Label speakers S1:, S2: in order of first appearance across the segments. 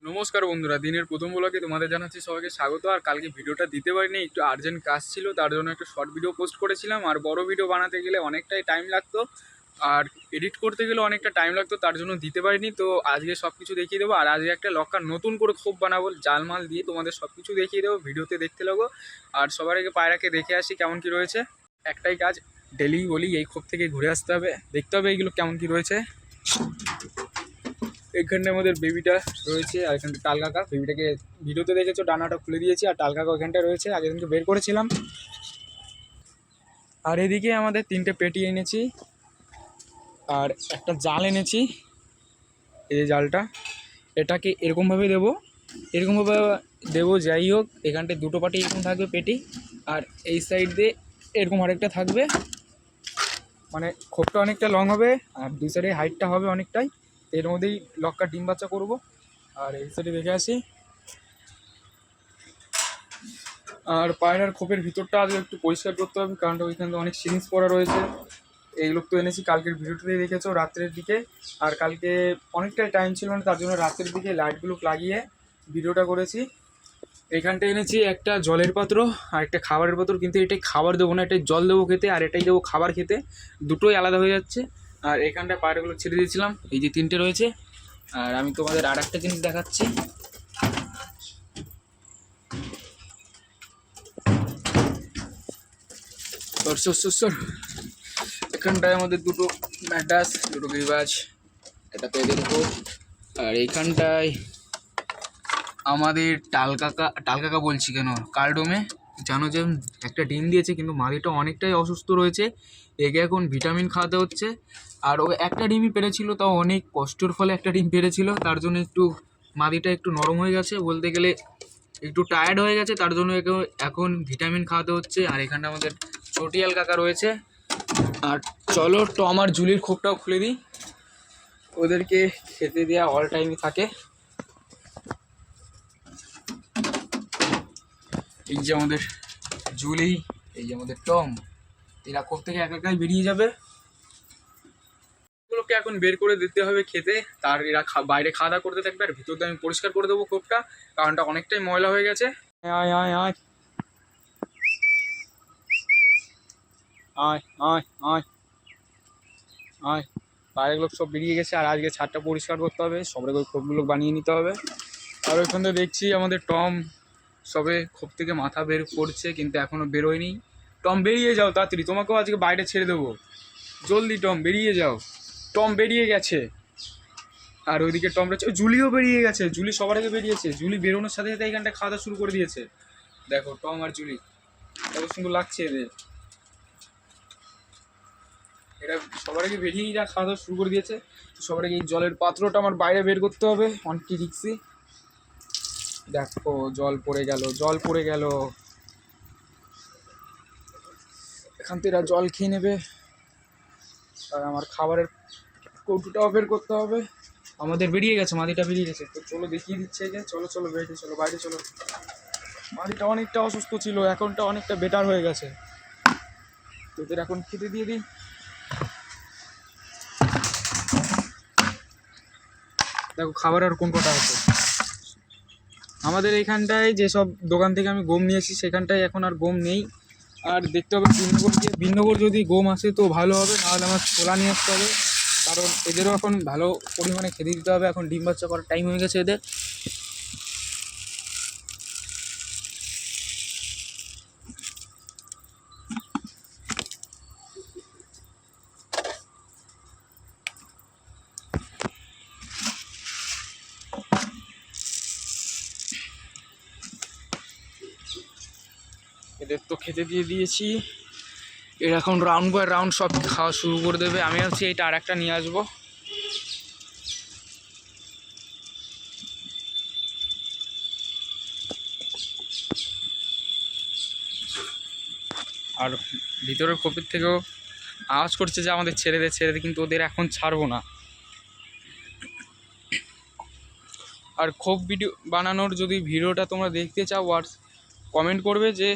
S1: নমস্কার বন্ধুরা, দিনের প্রথম ব্লগে তোমাদের জানাচ্ছি সবাইকে স্বাগত। আর কালকে ভিডিওটা দিতে পারিনি, একটু আর্জেন্ট কাজ ছিল, তার জন্য একটা শর্ট ভিডিও পোস্ট করেছিলাম। আর বড় ভিডিও বানাতে গেলে অনেকটাই টাইম লাগতো, আর এডিট করতে গেলে অনেকটা টাইম লাগতো, তার জন্য দিতে পারিনি। তো আজকে সব কিছু দেখিয়ে দেবো। আর আজকে একটা লক্কার নতুন করে খোপ বানাবো জালমাল দিয়ে, তোমাদের সব কিছু দেখিয়ে দেবো, ভিডিওতে দেখতে লাগো। আর সবার আগে পায়রাকে দেখে আসি কেমন কি রয়েছে। একটাই কাজ, ডেলি বলি এই খোপ থেকে ঘুরে আসতে হবে, দেখতে হবে এইগুলো কেমন কি রয়েছে। এখানটা আমাদের বেবিটা রয়েছে, আর এখানটা টাল কাকা। বেবিটাকে ভিডিওতে দেখেছো, ডানাটা খুলে দিয়েছি, আর টাল কাকা ওইখানটা রয়েছে, আগের দিনকে বের করেছিলাম। আর এদিকে আমাদের 3টে পেটি এনেছি, আর একটা জাল এনেছি। এই যে জালটা, এটাকে এরকমভাবে দেবো, এরকমভাবে দেবো। যাই হোক, এখানটায় 2টো পাটি এরকম থাকবে পেটি, আর এই সাইড দিয়ে এরকম আরেকটা থাকবে। মানে খোপটা অনেকটা লং হবে, আর দুই সাইডে হাইটটা হবে অনেকটাই। এর মধ্যেই লক্কার ডিম বাচ্চা করবো। আর এই সাইডে দেখে আসি। আর পায়রার খোপের ভিতরটা আজকে একটু পরিষ্কার করতে হবে, কারণ ওইখানে অনেক সিরিঞ্জ পড়া রয়েছে। এইগুলো তো এনেছি কালকের ভিডিওটাতেই দেখেছো রাত্রের দিকে। আর কালকে অনেকটাই টাইম ছিল না, তার জন্য রাত্রের দিকে লাইটগুলো লাগিয়ে ভিডিওটা করেছি। এইখানটা এনেছি একটা জলের পাত্র আর একটা খাবারের পাত্র, কিন্তু এটাই খাবার দেবো না, এটাই জল দেবো খেতে, আর এটাই দেবো খাবার খেতে। দুটোই আলাদা হয়ে যাচ্ছে। আর এখানটায় পায়রাগুলো ছেড়ে দিয়েছিলাম, এই যে 3টে রয়েছে। আর আমি তোমাদের আর একটা জিনিস দেখাচ্ছি। এখানটায় আমাদের 2টো ম্যাডাস, 2টো গিরিবাজ, এটা পেয়ে দেবো। আর এইখানটায় আমাদের টাল কাকা বলছি কেন, কালডোমে জানো যে একটা ডিম দিয়েছে, কিন্তু মাদিটা অনেকটাই অসুস্থ রয়েছে। একে এখন ভিটামিন খাওয়াতে হচ্ছে। আর ও একটা ডিমই পেরেছিল, তাও অনেক কষ্টের ফলে একটা ডিম পেরেছিল, তার জন্য একটু মাদিটা একটু নরম হয়ে গেছে, বলতে গেলে একটু টায়ার্ড হয়ে গেছে, তার জন্য একে এখন ভিটামিন খাওয়াতে হচ্ছে। আর এখানটা আমাদের চটিয়াল কাকা রয়েছে। আর চলো টম আর জুলির খোপটাও খুলে দিই, ওদেরকে খেতে দেওয়া অল টাইমই থাকে। এই যে আমাদের জুলি, এই যে আমাদের টম, এরা খোপ থেকে একা একাই বেরিয়ে যাবে। এগুলোকে এখন বের করে দিতে হবে খেতে, তার এরা বাইরে খাওয়া দাওয়া করতে থাকবে। আর ভিতর দিয়ে আমি পরিষ্কার করে দেবো খোপটা, কারণটা অনেকটাই ময়লা হয়ে গেছে। আয় আয় আয় আয় আয় আয় আয়, বাইরেগুলো সব বেরিয়ে গেছে। আর আজকে ছাদটা পরিষ্কার করতে হবে, সবাই ওই খোপগুলো বানিয়ে নিতে হবে। আর ওইখান থেকে দেখছি আমাদের টম সবে খোপ থেকে মাথা বের করছে, কিন্তু এখনও বেরোয়নি। টম বেরিয়ে যাও তাড়াতাড়ি, তোমাকেও আজকে বাইরে ছেড়ে দেবো, জলদি টম বেরিয়ে যাও। টম বেরিয়ে গেছে। আর ওইদিকে টম রয়েছে, জুলিও বেরিয়ে গেছে, জুলি সবার আগে বেরিয়েছে। জুলি বেরোনোর সাথে সাথে এইখানটা খাওয়া দাওয়া শুরু করে দিয়েছে। দেখো টম আর জুলি কত সুন্দর লাগছে এদের। এরা সবার আগে বেরিয়েই যা খাওয়া দাওয়া শুরু করে দিয়েছে। সবার আগে এই জলের পাত্রটা আমার বাইরে বের করতে হবে, অনেকটি রিক্সি। দেখো জল পড়ে গেল, জল পড়ে গেল। এখান থেকে এরা জল খেয়ে নেবে। আর আমার খাবারের কৌটোটাও বের করতে হবে। আমাদের বেরিয়ে গেছে, মাদিটা বেরিয়ে গেছে। তো চলো দেখিয়ে দিচ্ছে যে, চলো চলো বাইরে চলো, বাইরে চলো। মাদিটা অনেকটা অসুস্থ ছিল, এখনটা অনেকটা বেটার হয়ে গেছে। তোদের এখন খেতে দিয়ে দিই। দেখো খাবার আর কোন কটা আছে আমাদের এইখানটায়। যেসব দোকান থেকে আমি গম নিয়েছি সেখানটায় এখন আর গম নেই। আর দেখতে হবে বিনগর দিয়ে, বিনগর যদি গম আসে তো ভালো হবে, নাহলে আমার ছোলা নিয়ে আসতে হবে, কারণ এদেরও এখন ভালো পরিমাণে খেতে দিতে হবে। এখন ডিম বাচ্চা করার টাইম হয়ে গেছে এদের। এদের তো খেতে দিয়ে দিয়েছি, এর এখন রাউন্ড বাই রাউন্ড সব খাওয়া শুরু করে দেবে। আমি ভাবছি এইটা আর একটা নিয়ে আসবো। আর ভিতরের খোপের থেকেও আওয়াজ করছে যে আমাদের ছেড়ে দে ছেড়ে দে, কিন্তু ওদের এখন ছাড়বো না। আর খোপ ভিডিও বানানোর যদি ভিডিওটা তোমরা দেখতে চাও, কমেন্ট করবে। যে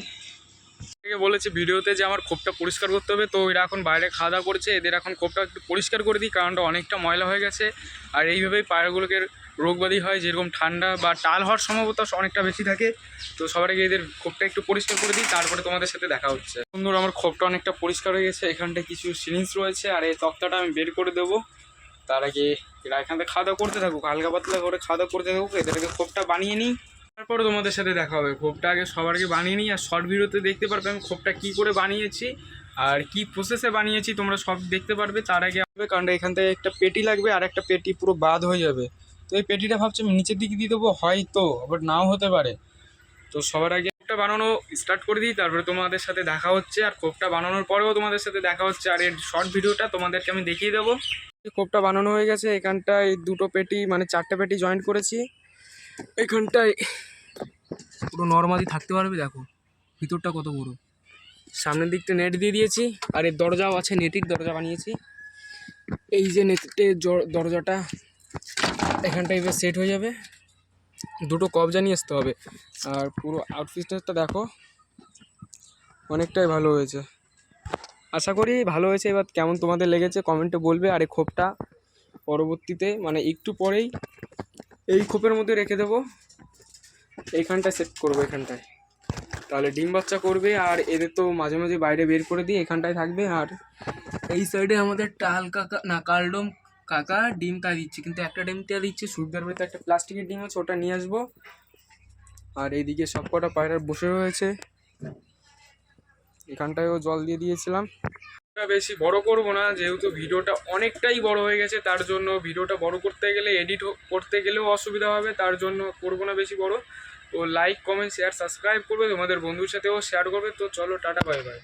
S1: বলেছে ভিডিওতে যে আমার খোপটা পরিষ্কার করতে হবে, তো এরা এখন বাইরে খাওয়া দাওয়া করছে। এদের এখন খোপটা একটু পরিষ্কার করে দিই, কারণটা অনেকটা ময়লা হয়ে গেছে। আর এইভাবেই পায়রাগুলোকে রোগবাদী হয়, যেরকম ঠান্ডা বা টাল হওয়ার সম্ভাবনা অনেকটা বেশি থাকে। তো সবার আগে এদের খোপটা একটু পরিষ্কার করে দিই, তারপরে তোমাদের সাথে দেখা হচ্ছে। বন্ধুরা আমার খোপটা অনেকটা পরিষ্কার হয়ে গেছে, এখানটায় কিছু সিরিঞ্জ রয়েছে আর এই তক্তাটা আমি বের করে দেবো। তার আগে এরা এখান থেকে খাওয়া দাওয়া করতে থাকুক, হালকা পাতলা করে খাওয়া দাওয়া করতে থাকুক, এদেরকে খোপটা বানিয়ে নিই, তারপরে তোমাদের সাথে দেখা হবে। খোপটা আগে সবার আগে বানিয়ে নিই, আর শর্ট ভিডিওতে দেখতে পারবে আমি খোপটা কী করে বানিয়েছি আর কি প্রসেসে বানিয়েছি, তোমরা সব দেখতে পারবে। তার আগে কারণ এখান থেকে একটা পেটি লাগবে আর একটা পেটি পুরো বাদ হয়ে যাবে। তো এই পেটিটা ভাবছি আমি নিচের দিকে দিয়ে দেবো, হয়তো আবার নাও হতে পারে। তো সবার আগে খোপটা বানানো স্টার্ট করে দিই, তারপরে তোমাদের সাথে দেখা হচ্ছে। আর খোপটা বানানোর পরেও তোমাদের সাথে দেখা হচ্ছে, আর এর শর্ট ভিডিওটা তোমাদেরকে আমি দেখিয়ে দেবো। খোপটা বানানো হয়ে গেছে, এখানটায় দুটো পেটি মানে 4টে পেটি জয়েন্ট করেছি। এখানটায় পুরো নর্মালি থাকতে পারবে, দেখো ভিতরটা কত বড়। সামনের দিকটা নেট দিয়ে দিয়েছি, আর এর দরজাও আছে, নেটের দরজা বানিয়েছি। এই যে নেটের দরজাটা এখানটায় এবার সেট হয়ে যাবে, দুটো কবজা নিয়ে আসতে হবে। আর পুরো আউটফিটটা দেখো অনেকটাই ভালো হয়েছে, আশা করি ভালো হয়েছে। এবার কেমন তোমাদের লেগেছে কমেন্টে বলবে। আর এই খোপটা পরবর্তীতে মানে একটু পরেই এই খোপের মধ্যে রেখে দেবো, এইখানটায় সেট করবো এখানটায়, তাহলে ডিম বাচ্চা করবে। আর এদের তো মাঝে মাঝে বাইরে বের করে দিই, এখানটায় থাকবে। আর এই সাইডে আমাদের টাল কাকা না কালডোম কাকা ডিম তা দিচ্ছে, কিন্তু একটা ডিম তা দিচ্ছে, সুবিধার ভেতরে একটা প্লাস্টিকের ডিম আছে, ওটা নিয়ে আসবো। আর এইদিকে সব কটা পায়রা বসে রয়েছে, এখানটায়ও জল দিয়ে দিয়েছিলাম। বেশি বড় করব না, যেহেতু ভিডিওটা অনেকটাই বড় হয়ে গেছে, তার জন্য ভিডিওটা বড় করতে গেলে এডিট করতে গেলেও অসুবিধা হবে, তার জন্য করবো না বেশি বড়। তো লাইক কমেন্ট শেয়ার সাবস্ক্রাইব করবে, তোমাদের বন্ধুর সাথেও শেয়ার করবে। তো চলো টাটা বাই বাই।